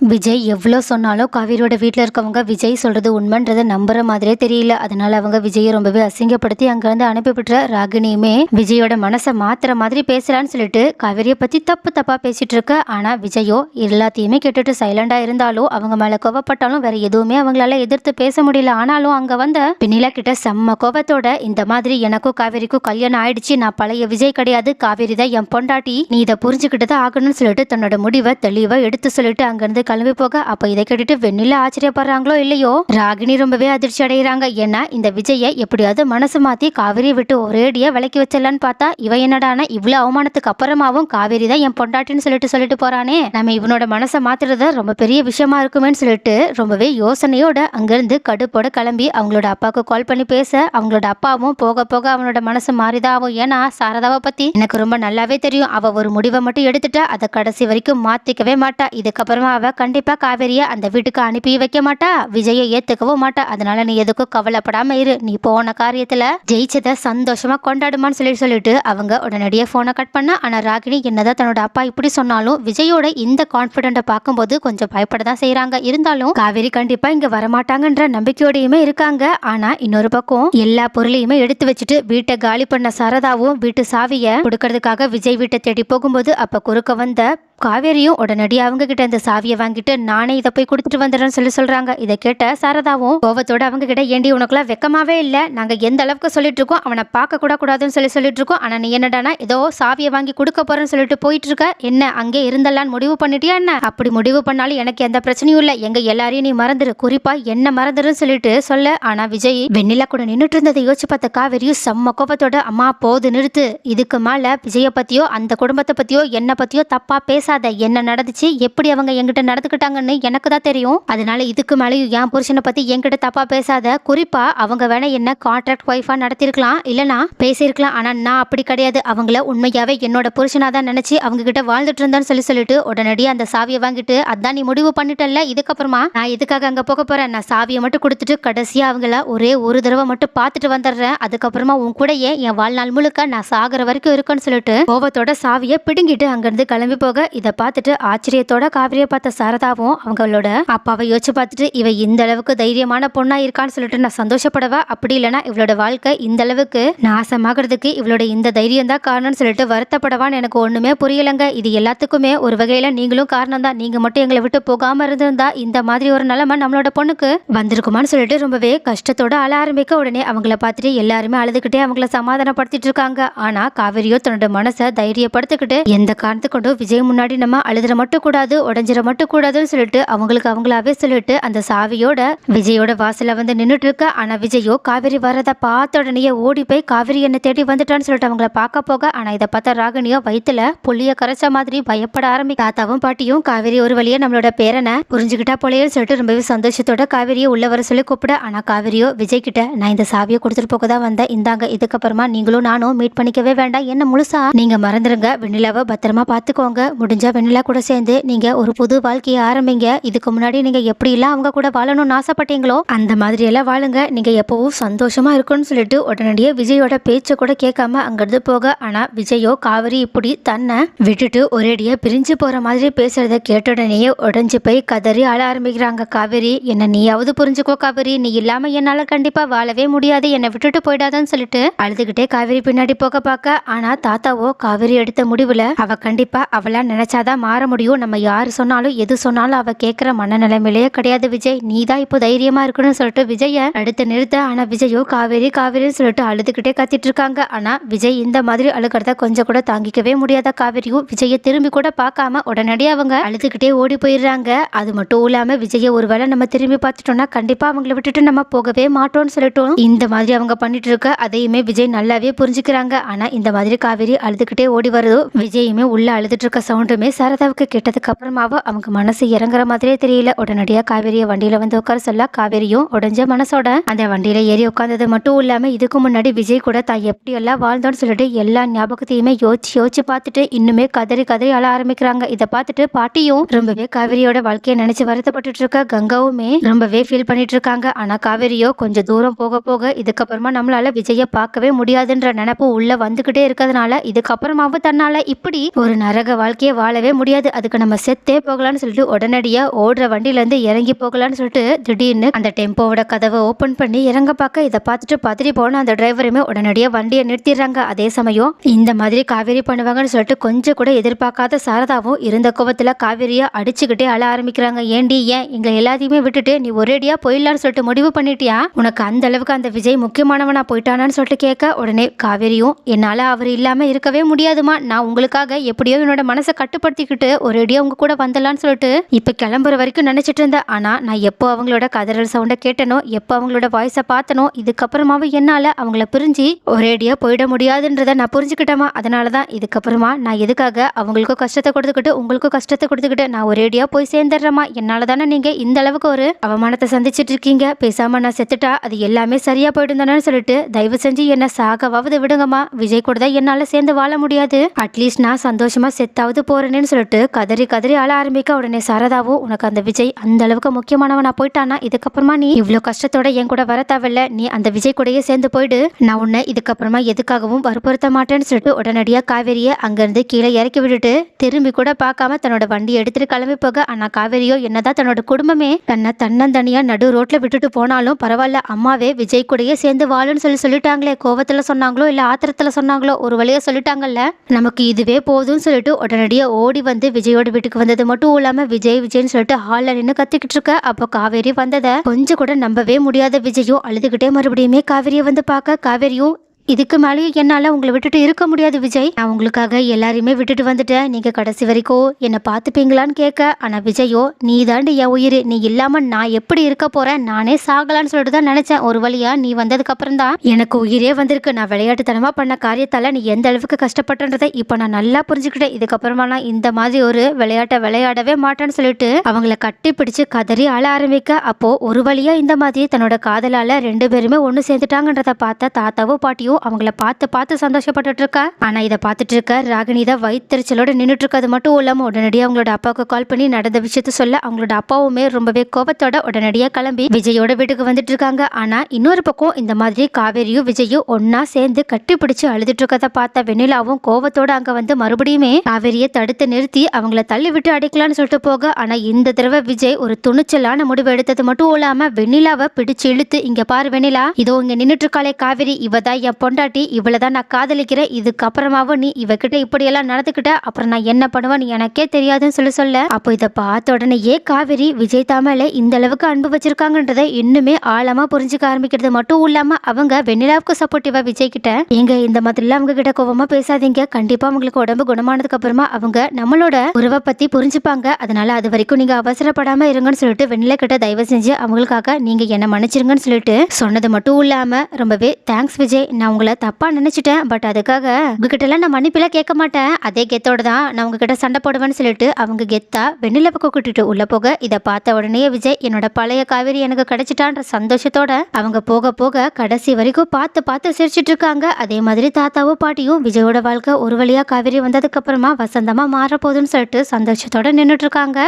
விஜய் எவ்வளோ சொன்னாலும் காவேரியோட வீட்டில் இருக்கவங்க விஜய் சொல்றது உண்மைன்றதை நம்புற மாதிரியே தெரியல. அதனால அவங்க விஜயை ரொம்பவே அசிங்கப்படுத்தி அங்கிருந்து அனுப்பிவிட்டுற ராகினியுமே விஜயோட மனசை மாத்துற மாதிரி பேசுறான்னு சொல்லிட்டு காவேரியை பத்தி தப்பு தப்பா பேசிட்டு இருக்க. ஆனா விஜயோ எல்லாத்தையுமே கேட்டுட்டு சைலண்டா இருந்தாலும் அவங்க மேல கோவப்பட்டாலும் வேற எதுவுமே அவங்களால எதிர்த்து பேச முடியல. ஆனாலும் அங்க வந்த பின்னிலா கிட்ட செம்ம கோபத்தோட இந்த மாதிரி எனக்கும் காவேரிக்கும் கல்யாணம் ஆயிடுச்சு, நான் பழைய விஜய் கிடையாது, காவேரி தான் என் பொண்டாட்டி, நீ இதை புரிஞ்சுக்கிட்டு தான் ஆகணும்னு சொல்லிட்டு தன்னோட முடிவை தெளிவா எடுத்து சொல்லிட்டு அங்கிருந்து கிளம்பி போக. அப்ப இதை கேட்டுட்டு வெண்ணிலா ஆச்சரியப்படுறாங்களோ இல்லையோ, ராகினி ரொம்பவே அதிர்ச்சி அடைகிறாங்க. ஏன்னா இந்த விஜய எப்படியாவது மனசு மாத்தி காவேரியை விட்டு ஒரேடியா விலக்கி வச்சிடலான்னு பார்த்தா இவ என்னடான இவ்வளவு அவமானத்துக்கு அப்புறமாவும் காவேரி தான் என் பொண்டாட்டின்னு சொல்லிட்டு போறானே, நம்ம இவனோட மனசை மாத்துறது ரொம்ப பெரிய விஷயமா இருக்குமேன்னு சொல்லிட்டு ரொம்பவே யோசனையோட அங்கிருந்து கடுப்போட கிளம்பி அவங்களோட அப்பாவுக்கு கால் பண்ணி பேச, அவங்களோட அப்பாவும் போக போக அவனோட மனசு மாறிதான் ஆகும். ஏன்னா சாரதாவை பத்தி எனக்கு ரொம்ப நல்லாவே தெரியும், அவ ஒரு முடிவை மட்டும் எடுத்துட்டா அதை கடைசி வரைக்கும் மாத்திக்கவே மாட்டா. இதுக்கப்புறமா அவ கண்டிப்பா காவேரிய அந்த வீட்டுக்கு அனுப்பி வைக்க மாட்டா, விஜயை ஏத்துக்கவும் மாட்டா. அதனால நீ எதுக்கும் கவலைப்படாம இரு, நீ போன காரியத்துல ஜெயிச்சதை சந்தோஷமா கொண்டாடுமான்னு சொல்லிட்டு அவங்க உடனடியே போனை கட் பண்ண. ஆனா ராகினி என்னதான் தன்னோட அப்பா இப்படி சொன்னாலும் விஜயோட இந்த கான்பிடென்ட பார்க்கும்போது கொஞ்சம் பயப்படதான் செய்யறாங்க. இருந்தாலும் காவேரி கண்டிப்பா இங்க வரமாட்டாங்கன்ற நம்பிக்கையோடையுமே இருக்காங்க. ஆனா இன்னொரு பக்கம் எல்லா பொருளையுமே எடுத்து வச்சுட்டு வீட்டை காலி பண்ண சாரதாவும் வீட்டு சாவிய கொடுக்கறதுக்காக விஜய் வீட்டை தேடி போகும்போது அப்ப குறுக்க வந்த காவேரியும் உடனடி அவங்க கிட்ட இந்த சாவியை வாங்கிட்டு நானே இதை போய் கொடுத்துட்டு வந்துடுறேன்னு சொல்றாங்க. இதை கேட்ட சாரதாவும் கோவத்தோட அவங்க கிட்ட ஏண்டி உனக்குலாம் வெக்கமாவே இல்ல, நாங்க எந்த அளவுக்கு சொல்லிட்டு இருக்கோம், அவனை பார்க்க கூட கூடாதுன்னு சொல்லிட்டு இருக்கோம், ஆனா நீ என்னடானா ஏதோ சாவியை வாங்கி கொடுக்க போறேன்னு சொல்லிட்டு போயிட்டு இருக்க, என்ன அங்கே இருந்தல்லான்னு முடிவு பண்ணிட்டியா என்ன? அப்படி முடிவு பண்ணாலும் எனக்கு எந்த பிரச்சனையும் இல்ல, எங்க எல்லாரையும் நீ மறந்துரு, குறிப்பா என்ன மறந்துருன்னு சொல்ல. ஆனா விஜய் வெண்ணிலா கூட நின்றுட்டு இருந்ததை யோசிச்சு பார்த்த காவேரியும் செம்ம கோபத்தோட அம்மா போது நிறுத்து, இதுக்கு மேல விஜய பத்தியோ அந்த குடும்பத்தை பத்தியோ என்ன பத்தியோ தப்பா பேசாத, என்ன நடந்துச்சு எப்படி அவங்க என்கிட்ட நடந்துக்கிட்டாங்கன்னு எனக்கு தான் தெரியும், அதனால இதுக்கு மேலேயும் என் புருஷனை பத்தி என்கிட்ட தப்பா பேசாத, குறிப்பா அவங்க வேணா என்ன கான்ட்ராக்ட் ஒய்ஃபா நடத்திருக்கலாம் இல்லனா பேசியிருக்கலாம், ஆனா நான் அப்படி கிடையாது, அவங்கள உண்மையாவே என்னோட புருஷனா தான் நினைச்சு அவங்க கிட்ட வாழ்ந்துட்டு இருந்தான்னு சொல்லிட்டு உடனடியே அந்த சாவியை வாங்கிட்டு அதான் நீ முடிவு பண்ணிட்டல, இதுக்கப்புறமா நான் எதுக்காக அங்க போக போறேன், நான் சாவியை மட்டும் கொடுத்துட்டு கடைசியா அவங்கள ஒரே ஒரு தடவை மட்டும் பார்த்துட்டு வந்துடுறேன், அதுக்கப்புறமா உன் கூடயே என் வாழ்நாள் முழுக்க நான் சாகிற வரைக்கும் இருக்குன்னு சொல்லிட்டு கோவத்தோட சாவியை பிடுங்கிட்டு அங்கிருந்து கிளம்பி போக. இதை பார்த்துட்டு ஆச்சரியத்தோட காவிரியை பார்த்த சாரதாவும் அவங்களோட அப்பாவை யோசிச்சு பார்த்துட்டு இவ இந்த அளவுக்கு தைரியமான பொண்ணா இருக்கான்னு சொல்லிட்டு நான் சந்தோஷப்படவா, அப்படி இல்லைன்னா இவளோட வாழ்க்கை இந்த அளவுக்கு நாசமாகிறதுக்கு இவளோட இந்த தைரியம் தான் காரணம்னு சொல்லிட்டு வருத்தப்படவான்னு எனக்கு ஒண்ணுமே புரியலங்க. இது எல்லாத்துக்குமே ஒரு வகையில நீங்களும் காரணம் தான், நீங்க மட்டும் எங்களை விட்டு போகாம இருந்திருந்தா இந்த மாதிரி ஒரு நிலைமை நம்மளோட பொண்ணுக்கு வந்திருக்குமான்னு சொல்லிட்டு ரொம்பவே கஷ்டத்தோட அழ ஆரம்பிக்க. உடனே அவங்கள பார்த்துட்டு எல்லாருமே அழுதுகிட்டே அவங்கள சமாதானப்படுத்திட்டு இருக்காங்க. ஆனா காவிரியோ தன்னோட மனசை தைரியப்படுத்திக்கிட்டு எந்த காரணத்து கொண்டும் விஜய் முன்னாடி நம்ம அழுதுற மட்டும் கூடாது, உடஞ்சிட மட்டும் கூடாதுன்னு சொல்லிட்டு அவங்களுக்கு அவங்களாவே சொல்லிட்டு அந்த சாவியோட விஜயோட வாசல வந்து நின்றுட்டு இருக்க. ஆனா விஜயோ காவேரி வரத பார்த்த உடனே ஓடி போய் காவேரி என்ன தேடி வந்துட்டான்னு சொல்லிட்டு அவங்கள பார்க்க போக. ஆனா இதை பார்த்த ராகினியோ வயித்துல புள்ளிய கரைச்ச மாதிரி பயப்பட ஆரம்பி. தாத்தாவும் பாட்டியும் காவேரி ஒரு வழியா நம்மளோட பேரனை புரிஞ்சுக்கிட்டா போலையன்னு சொல்லிட்டு ரொம்பவே சந்தோஷத்தோட காவேரியை உள்ள வர சொல்லி கூப்பிட. ஆனா காவேரியோ விஜய் கிட்ட நான் இந்த சாவியை கொடுத்துட்டு போக தான் வந்தேன், இந்தாங்க, இதுக்கப்புறமா நீங்களும் நானும் மீட் பண்ணிக்கவே வேண்டாம், என்ன முழுசா நீங்க மறந்துருங்க, வெண்ணிலாவை பத்திரமா பார்த்துக்கோங்க, முடிஞ்சா வெண்ணிலா கூட சேர்ந்து நீங்க ஒரு புது வாழ்க்கையை ஆரம்பிங்க, இதுக்கு முன்னாடி நீங்க எப்படி எல்லாம் அவங்க கூட வாழணும்னு ஆசைப்பட்டீங்களோ அந்த மாதிரி எல்லாம் வாழுங்க, நீங்க எப்பவும் சந்தோஷமா இருக்கும்னு சொல்லிட்டு உடனடியே விஜயோட பேச்சை கூட கேட்காம அங்கிருந்து போக. ஆனா விஜயோ காவிரி இப்படி தன்னை விட்டுட்டு ஒரேடியா பிரிஞ்சு போற மாதிரி பேசுறத கேட்ட உடனேயே உடஞ்சு போய் கதறி அழ ஆரம்பிக்கிறாங்க. காவேரி, என்ன நீயாவது புரிஞ்சுக்கோ காவேரி, நீ இல்லாம என்னால கண்டிப்பா வாழவே முடியாது, என்னை விட்டுட்டு போயிடாதான்னு சொல்லிட்டு அழுதுகிட்டே காவேரி பின்னாடி போக பார்க்க. ஆனா தாத்தாவோ காவேரி எடுத்த முடிவுல அவ கண்டிப்பா அவளா நினைச்சாதான் மாற முடியும், நம்ம யாரு சொன்னாலும் எது சொன்னாலும் அவ கேட்கிற மனநிலைமையிலேயே கிடையாது விஜய், நீ தான் இப்போ தைரியமா இருக்கணும்னு சொல்லிட்டு விஜய அடுத்து நிறுத்த. ஆனா விஜயோ காவேரி காவேரின்னு சொல்லிட்டு அழுதுகிட்டே கத்திட்டு இருக்காங்க. ஆனா விஜய் இந்த மாதிரி அழுகிறத கொஞ்சம் கூட தாங்கிக்கவே முடியாத காவேரியும் விஜய திரும்பி கூட பார்க்காம உடனடியே அவங்க அழுதுகிட்டே ஓடி போயிடுறாங்க. அது மட்டும் இல்லாம விஜய ஒருவேளை நம்ம திரும்பி பார்த்துட்டோம்னா கண்டிப்பா அவங்களை விட்டுட்டு நம்ம போகவே மாட்டோம்னு சொல்லிட்டோம் இந்த மாதிரி அவங்க பண்ணிட்டு இருக்க. அதையுமே விஜய் நல்லாவே புரிஞ்சுக்கிறாங்க. ஆனா இந்த மாதிரி காவேரி அழுதுகிட்டே ஓடி வருதோ விஜயுமே உள்ள அழுதுட்டு இருக்க சவுண்டுமே சாரதாவுக்கு கேட்டதுக்கு அப்புறமாவோ அவங்க மனசு இறங்குற மாதிரியே தெரியல. உடனடியா காவேரிய வண்டியில வந்து உட்கார சொல்ல காவேரியும் உடஞ்ச மனசோட அந்த வண்டியில ஏறி உட்கார்ந்தது மட்டும் இல்லாம இதுக்கு முன்னாடி விஜய் கூட தான் எப்படி எல்லாம் வாழ்ந்தோன்னு சொல்லிட்டு எல்லா ஞாபகத்தையுமே யோசிச்சு பார்த்துட்டு இன்னுமே கதறி அழ ஆரம்பிக்கிறாங்க. இதை பார்த்துட்டு பாட்டியும் ரொம்பவே காவேரியோட வாழ்க்கையை நினைச்சு வருத்தப்பட்டு இருக்க. கங்காவுமே ரொம்பவே ஃபீல் பண்ணிட்டு இருக்காங்க. ஆனா காவேரியோ கொஞ்சம் தூரம் போக போக இதுக்கப்புறமா நம்மளால விஜய பார்க்கவே முடியாதுன்ற நினைப்பு உள்ள வந்துகிட்டே இருக்கிறதுனால இதுக்கப்புறமாவும் தன்னால இப்படி ஒரு நரக வாழ்க்கையை வாழவே முடியாது, அதுக்கு நம்ம செத்தே போகலான்னு சொல்லிட்டு உடனடியா ஓடுற வண்டியில இருந்து இறங்கி போகலான்னு சொல்லிட்டு திடீர்னு அந்த டெம்போவோட கதவை ஓபன் பண்ணி இறங்க பார்க்க இதை பார்த்துட்டு பதறி போன அந்த டிரைவருமே உடனடியா வண்டியை நிறுத்திடுறாங்க. அதே சமயம் இந்த மாதிரி காவேரி பண்ணுவாங்கன்னு சொல்லிட்டு கொஞ்சம் கூட எதிர்பார்க்காத சாரதாவும் இருந்த கோவத்துல காவேரியா அடிச்சுக்கிட்டே அழ ஆரம்பிக்கிறாங்க. ஏண்டி, ஏன் எங்களை எல்லாத்தையுமே விட்டுட்டு நீ ஒரேடியா போயிடலான்னு சொல்லிட்டு முடிவு பண்ணிட்டியா? உனக்கு அந்த அளவுக்கு அந்த விஜய் முக்கியமானவனா போயிட்டானான்னு சொல்லிட்டு கேட்க உடனே காவேரியும், என்னால அவர் இல்லாம இருக்கவே முடியாதுமா, நான் உங்களுக்காக எப்படியோ என்னோட மனசை கட்டுப்படுத்திக்கிட்டு ஒரேடியா உங்க கூட வந்தலான்னு சொல்லிட்டு இப்ப கிளம்புற வரைக்கும் நினைச்சிட்டு இருந்தேன். ஆனா நான் எப்போ அவங்களோட கதறல் சவுண்ட கேட்டனோ, எப்போ அவங்களோட வாய்ஸை பார்த்தனோ, இதுக்கப்புறமாவும் என்னால அவங்கள பிரிஞ்சு ஒரேடியா போயிட முடியாதுன்றத நான் புரிஞ்சுக்கிட்டேமா. அதனாலதான் இதுக்கப்புறமா நான் எதுக்காக அவங்களுக்கும் கஷ்டத்தை கொடுத்துக்கிட்டு உங்களுக்கும் கஷ்டத்தை கொடுத்துக்கிட்டு நான் ஒரேடியா போய் சேர்ந்துடுறேமா. என்னால தானே நீங்க இந்த அளவுக்கு ஒரு அவமானத்தை சந்திச்சிட்டு இருக்கீங்க. பேசாம நான் செத்துட்டா அது எல்லாமே சரியா போயிடும் தானே சொல்லிட்டு தயவு செஞ்சு என்ன சாகவாவது விடுங்கம்மா. விஜய் கூட தான் என்னால சேர்ந்து வாழ முடியாது, அட்லீஸ்ட் நான் சந்தோஷமா செத்தாவது போறேன்னு சொல்லிட்டு கதறி கதறி அழ ஆரம்பிக்க உடனே சாரதாவும், உனக்கு அந்த விஜய் அந்த அளவுக்கு முக்கியமானவனா போயிட்டானா, இதுக்கப்புறமா நீ இவ்வளவு கஷ்டத்தோட என் கூட வர தேவையில்ல, நீ அந்த விஜய் கூடயே சேர்ந்து போயிடு, நான் உன்னை இதுக்கப்புறமா எதுக்காகவும் வற்புறுத்த மாட்டேன்னு சொல்லிட்டு உடனடியா காவேரியை அங்கிருந்து கீழே இறக்கி விட்டுட்டு திரும்பி கூட பார்க்காம தன்னோட வண்டி எடுத்துட்டு கிளம்பி போக, ஆனா காவேரியோ என்னதான் தன்னோட குடும்பமே தன்னை தன்னந்தனியா நடு ரோட்ல விட்டுட்டு போனாலும் பரவாயில்ல, அம்மாவே விஜய் கூடயே சேர்ந்து வாழுன்னு சொல்லிட்டாங்களே, கோவத்துல சொன்னாங்களோ இல்ல ஆத்திரத்துல சொன்னாங்களோ, ஒரு வழியா சொல்லிட்டாங்கல்ல, நமக்கு இதுவே போதும்னு சொல்லிட்டு உடனடியா ஓடி வந்து விஜயோட வீட்டுக்கு வந்தது மட்டும் இல்லாம விஜய் விஜய்னு சொல்லிட்டு ஹால்ல நின்று கத்திக்கிட்டு இருக்க. அப்போ காவேரி வந்ததை கொஞ்சம் கூட நம்பவே முடியாத விஜயும் அழுதுகிட்டே மறுபடியுமே காவேரியை வந்து பார்க்க, காவேரியும், இதுக்கு மேலேயும் என்னால் உங்களை விட்டுட்டு இருக்க முடியாது விஜய், நான் உங்களுக்காக எல்லாரையுமே விட்டுட்டு வந்துட்டேன், நீங்கள் கடைசி வரைக்கும் என்னை பார்த்துப்பீங்களான்னு கேட்க, ஆனால் விஜயோ, நீ தாண்டி என் உயிர், நீ இல்லாமல் நான் எப்படி இருக்க போகிறேன், நானே சாகலான்னு சொல்லிட்டு தான் நினச்சேன், ஒரு வழியாக நீ வந்ததுக்கப்புறம் தான் எனக்கு உயிரே வந்திருக்கு, நான் விளையாட்டுத்தனமாக பண்ண காரியத்தால் நீ எந்த அளவுக்கு கஷ்டப்பட்டன்றதை இப்போ நான் நல்லா புரிஞ்சுக்கிட்டேன், இதுக்கப்புறமா நான் இந்த மாதிரி ஒரு விளையாட்டை விளையாடவே மாட்டேன்னு சொல்லிட்டு அவங்கள கட்டி பிடிச்சு கதறி அழ ஆரம்பிக்க, அப்போது ஒரு வழியாக இந்த மாதிரி தன்னோட காதலால் ரெண்டு பேருமே ஒன்று சேர்ந்துட்டாங்கன்றதை பார்த்த தாத்தாவும் பாட்டியும் அவங்கள பார்த்து பார்த்து சந்தோஷப்பட்டு இருக்கா. ஆனா இதை பார்த்துட்டு இருக்க ராகினி தான் வயிற்றுச்சலோட நின்றுட்டு இருக்காது மட்டும் இல்லாம உடனடியாக அவங்களோட அப்பாவுக்கு கால் பண்ணி நடந்த விஷயத்த சொல்ல அவங்களோட அப்பாவுமே ரொம்பவே கோபத்தோட உடனடியாக கிளம்பி விஜயோட வீட்டுக்கு வந்துட்டு இருக்காங்க. ஆனா இன்னொரு பக்கம் இந்த மாதிரி காவேரியும் விஜயும் ஒன்னா சேர்ந்து கட்டி பிடிச்சு அழுதுட்டு இருக்கதை பார்த்த வெண்ணிலாவும் கோபத்தோட அங்க வந்து மறுபடியுமே காவேரியை தடுத்து நிறுத்தி அவங்கள தள்ளி விட்டு அடிக்கலாம்னு சொல்லிட்டு போக, ஆனா இந்த தடவை விஜய் ஒரு துணிச்சலான முடிவு எடுத்தது மட்டும் இல்லாம வெண்ணிலாவை பிடிச்சு இழுத்து, இங்க பாரு வெண்ணிலா, இதோ இங்க நின்றுட்டு இருக்காளே காவேரி, இவதான் என் பொண்டாட்டி, இவ்வளவுதான் நான் காதலிக்கிறேன், இதுக்கப்புறமாவும் நீ இவகிட்ட இப்படியெல்லாம் நடந்துக்கிட்ட அப்புறம் நான் என்ன பண்ணுவேன்னு எனக்கே தெரியாதுன்னு சொல்ல அப்போ இதை பார்த்த உடனேயே காவேரி விஜய் தாமல இந்த அளவுக்கு அன்பு வச்சிருக்காங்கன்றதை இன்னுமே ஆழமா புரிஞ்சுக்க ஆரம்பிக்கிறது மட்டும் இல்லாம அவங்க வெண்ணிலாவுக்கு சப்போர்ட்டிவா விஜய் கிட்ட, எங்க இந்த மாதிரிலாம் அவங்க கிட்ட கோவமா பேசாதீங்க, கண்டிப்பா அவங்களுக்கு உடம்பு குணமானதுக்கு அப்புறமா அவங்க நம்மளோட உறவை பத்தி புரிஞ்சுப்பாங்க, அதனால அது வரைக்கும் நீங்க அவசரப்படாம இருங்கன்னு சொல்லிட்டு வெண்ணிலா கிட்ட தயவு செஞ்சு அவங்களுக்காக நீங்க என்ன மன்னிச்சிருங்கன்னு சொல்லிட்டு சொன்னது மட்டும் இல்லாம ரொம்பவே தேங்க்ஸ் விஜய், நான் உங்களை தப்பா நினைச்சிட்டேன், பட் அதுக்காக உங்ககிட்ட எல்லாம் நான் மன்னிப்பெல்லாம் கேட்க மாட்டேன், அதே கெத்தோட தான் நான் உங்ககிட்ட சண்டை போடுவேன்னு சொல்லிட்டு அவங்க கெத்தா வெண்ணில பக்கம் கூட்டிட்டு உள்ள போக, இதை பார்த்த உடனே விஜய் என்னோட பழைய காவேரி எனக்கு கிடைச்சிட்டான்ற சந்தோஷத்தோட அவங்க போக போக கடைசி வரைக்கும் பார்த்து பார்த்து சிரிச்சிட்டு இருக்காங்க. அதே மாதிரி தாத்தாவும் பாட்டியும் விஜயோட வாழ்க்கை ஒரு வழியா காவேரி வந்ததுக்கு அப்புறமா வசந்தமா மாற போகுதுன்னு சொல்லிட்டு சந்தோஷத்தோட நின்றுட்டு இருக்காங்க.